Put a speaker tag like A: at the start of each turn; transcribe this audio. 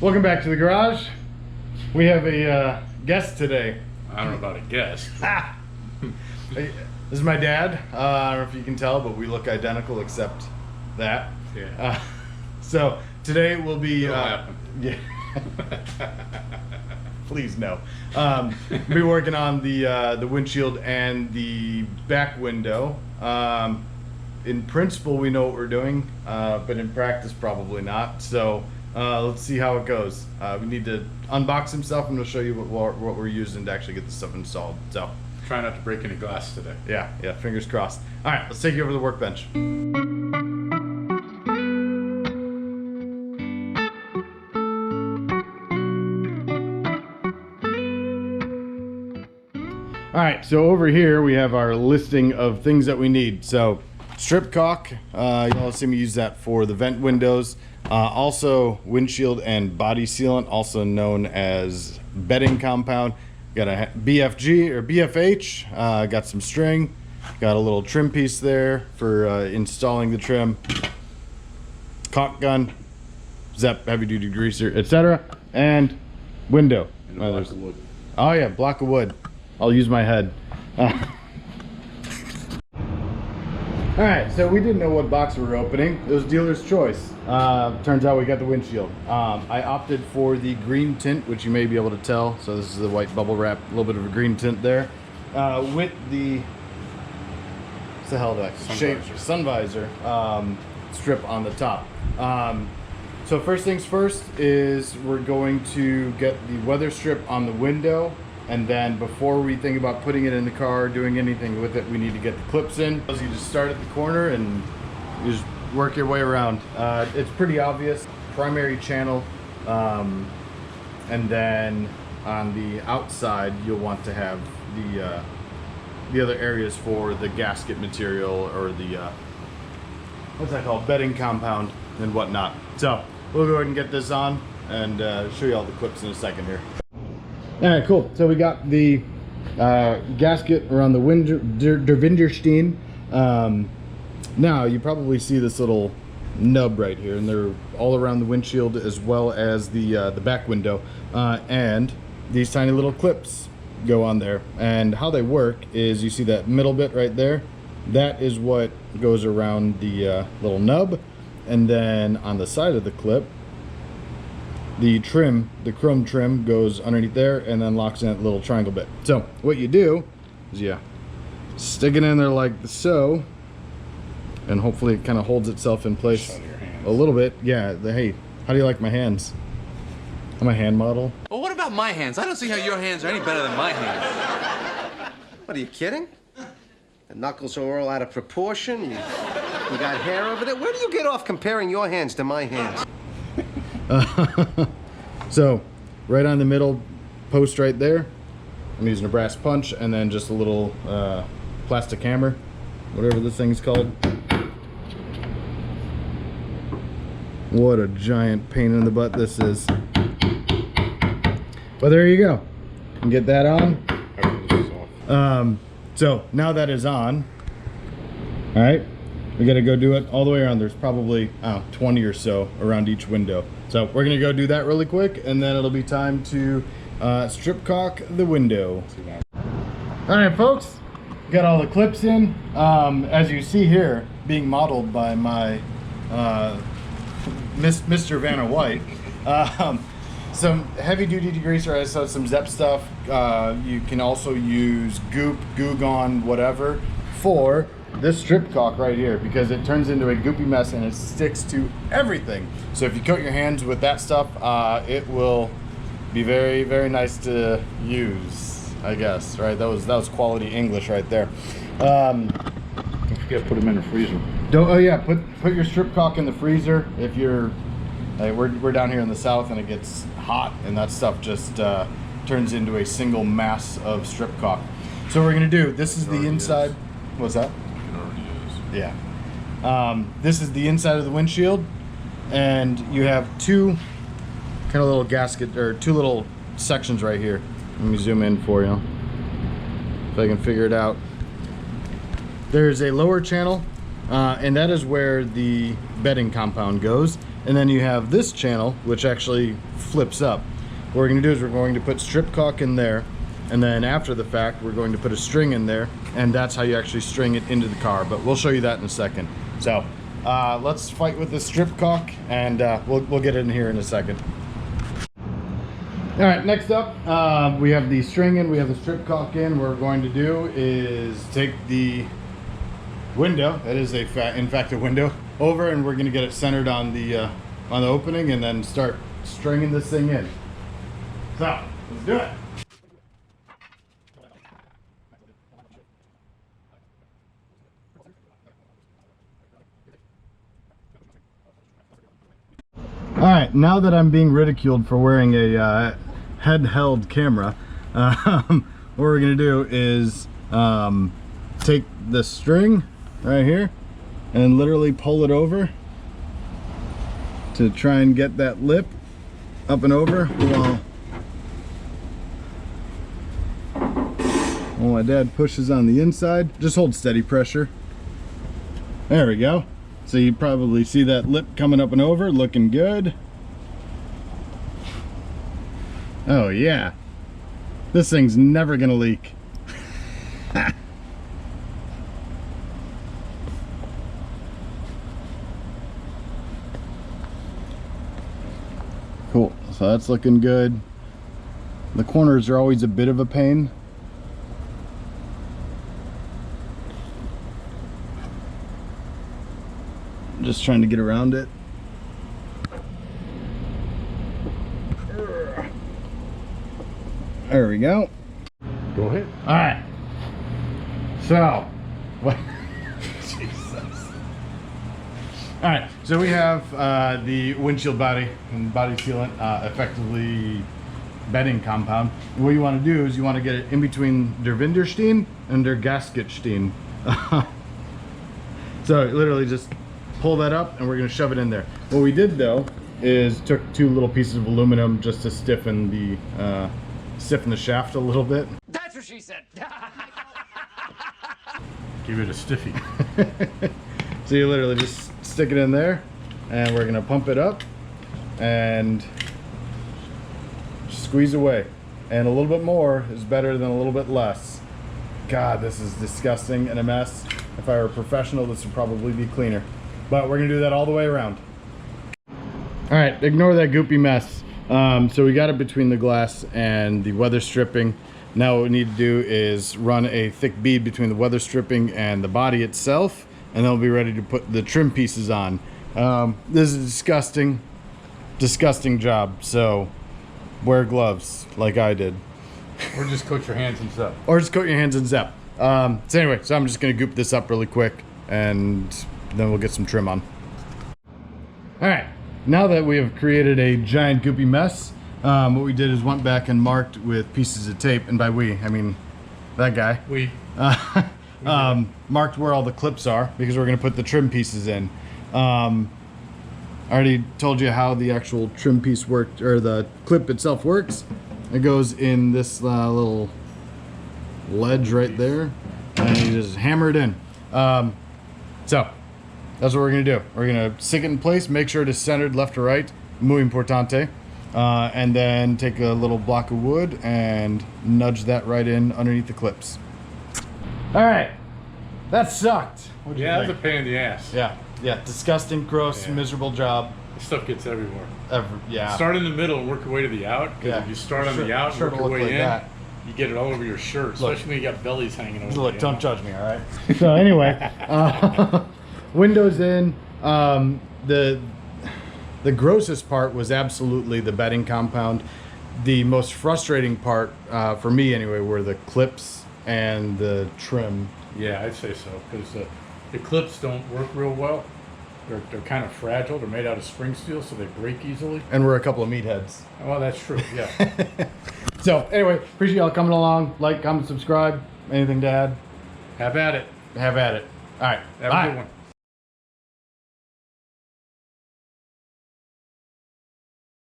A: Welcome back to the garage. We have a guest today.
B: I don't know about a guest.
A: This is my dad. I don't know if you can tell, but we look identical except that.
B: Yeah.
A: So today we'll be.
B: Yeah.
A: Please no. We'll be working on the windshield and the back window. In principle, we know what we're doing, but in practice, probably not. So let's see how it goes. We need to unbox some stuff, and we'll show you what we're using to actually get this stuff installed. So
B: Try not to break any glass today.
A: yeah, fingers crossed. All right, let's take you over to the workbench. All right, so over here we have our listing of things that we need. So strip caulk, you'll see me use that for the vent windows. Also windshield and body sealant, also known as bedding compound. Got a BFG or BFH, got some string, got a little trim piece there for installing the trim, caulk gun, Zep heavy duty greaser, etc. And window.
B: And a block of wood.
A: Oh yeah, block of wood. I'll use my head. Alright, so we didn't know what box we were opening. It was dealer's choice. Turns out we got the windshield. I opted for the green tint, which you may be able to tell. So this is the white bubble wrap, a little bit of a green tint there. With the, what's the hell is that? Shape sun visor strip on the top. So first things first is we're going to get the weather strip on the window. And then before we think about putting it in the car, doing anything with it, we need to get the clips in. So you just start at the corner and you just work your way around. It's pretty obvious. Primary channel, and then on the outside, you'll want to have the other areas for the gasket material or the, what's that called? Bedding compound and whatnot. So we'll go ahead and get this on and show you all the clips in a second here. All right, cool. So we got the gasket around the der Winderstein. Now you probably see this little nub right here, and they're all around the windshield as well as the back window. And these tiny little clips go on there. And how they work is you see that middle bit right there. That is what goes around the little nub, and then on the side of the clip, the trim, the chrome trim, goes underneath there and then locks in that little triangle bit. So what you do is you stick it in there like so, and hopefully it kind of holds itself in place a little bit. Yeah, hey, how do you like my hands? I'm a hand model.
C: Well, what about my hands? I don't see how your hands are any better than my hands.
D: What, are you kidding? The knuckles are all out of proportion. You got hair over there. Where do you get off comparing your hands to my hands?
A: So right on the middle post right there, I'm using a brass punch and then just a little plastic hammer, whatever this thing's called. What a giant pain in the butt this is. But there you go. You can get that on. So now that is on, all right, we got to go do it all the way around. There's probably, I don't know, 20 or so around each window. So we're gonna go do that really quick, and then it'll be time to strip caulk the window. All right, folks, got all the clips in. As you see here, being modeled by my Mr. Vanna White. Some heavy duty degreaser, I saw some Zep stuff. You can also use goop, Goo Gone, whatever, for this strip caulk right here, because it turns into a goopy mess and it sticks to everything. So if you coat your hands with that stuff, it will be very, very nice to use, I guess, right? That was quality English right there.
B: Don't forget to put them in the freezer.
A: Oh yeah, put your strip caulk in the freezer. If you're, we're down here in the south and it gets hot, and that stuff just turns into a single mass of strip caulk. So what we're gonna do, this is the inside. What's that? Yeah. This is the inside of the windshield, and you have two kind of little gasket, or two little sections right here. Let me zoom in for you if I can figure it out. There's a lower channel, and that is where the bedding compound goes, And then you have this channel, which actually flips up. What we're going to do is we're going to put strip caulk in there, and then after the fact, we're going to put a string in there, and that's how you actually string it into the car. But we'll show you that in a second. So let's fight with the strip caulk, and we'll get in here in a second. All right, next up, we have the string in, we have the strip caulk in. What we're going to do is take the window, that is in fact a window, over, and we're going to get it centered on the opening, and then start stringing this thing in. So let's do it. All right, now that I'm being ridiculed for wearing a head-held camera, what we're gonna do is take the string right here and literally pull it over to try and get that lip up and over while my dad pushes on the inside. Just hold steady pressure. There we go. So you probably see that lip coming up and over, looking good. Oh yeah, this thing's never gonna leak. Cool, so that's looking good. The corners are always a bit of a pain. Just trying to get around it. There we go.
B: Go ahead.
A: All right. So, what? Jesus. All right. So we have the windshield body and body sealant, effectively bedding compound. And what you want to do is you want to get it in between der Winderstein and der Gasketstein. So literally just pull that up, and we're going to shove it in there. What we did though is took 2 little pieces of aluminum just to stiffen the shaft a little bit.
E: That's what she said.
B: Give it a stiffy.
A: So you literally just stick it in there, and we're going to pump it up and squeeze away. And a little bit more is better than a little bit less. God, this is disgusting and a mess. If I were a professional, this would probably be cleaner. But we're gonna do that all the way around. All right, ignore that goopy mess. So we got it between the glass and the weather stripping. Now what we need to do is run a thick bead between the weather stripping and the body itself, and then we'll be ready to put the trim pieces on. This is a disgusting job, so wear gloves like I did.
B: Or just coat your hands in Zep.
A: Or just coat your hands in Zep. So anyway, so I'm just gonna goop this up really quick, and then we'll get some trim on. All right, now that we have created a giant goopy mess, what we did is went back and marked with pieces of tape, and by we, I mean that guy. Marked where all the clips are, because we're gonna put the trim pieces in. I already told you how the actual trim piece worked, or the clip itself works. It goes in this little ledge right there, and you just hammer it in. So that's what we're gonna do. We're gonna stick it in place, make sure it is centered left to right, muy importante, and then take a little block of wood and nudge that right in underneath the clips. All right, that sucked. What'd you
B: Yeah,
A: think?
B: that's a pain in the ass.
A: Yeah, disgusting, gross,
B: Yeah.
A: miserable job.
B: This stuff gets everywhere.
A: Yeah.
B: Start in the middle and work your way to the out. Because
A: Yeah.
B: if you start on
A: Sure-
B: the out and
A: sure
B: work
A: it'll
B: your
A: look
B: way
A: like
B: in,
A: that.
B: you get it all over your shirt,
A: Look.
B: especially when you got bellies hanging over.
A: Look,
B: you
A: don't
B: know?
A: judge me, all right? So anyway, windows in. The grossest part was absolutely the bedding compound. The most frustrating part, for me anyway, were the clips and the trim.
B: Yeah, I'd say so. Because the clips don't work real well. They're kind of fragile. They're made out of spring steel, so they break easily.
A: And we're a couple of meatheads.
B: Well, that's true, yeah.
A: So anyway, appreciate y'all coming along. Like, comment, subscribe. Anything to add?
B: Have at it.
A: Have at it. All right.
B: Have
A: Bye.
B: a good one.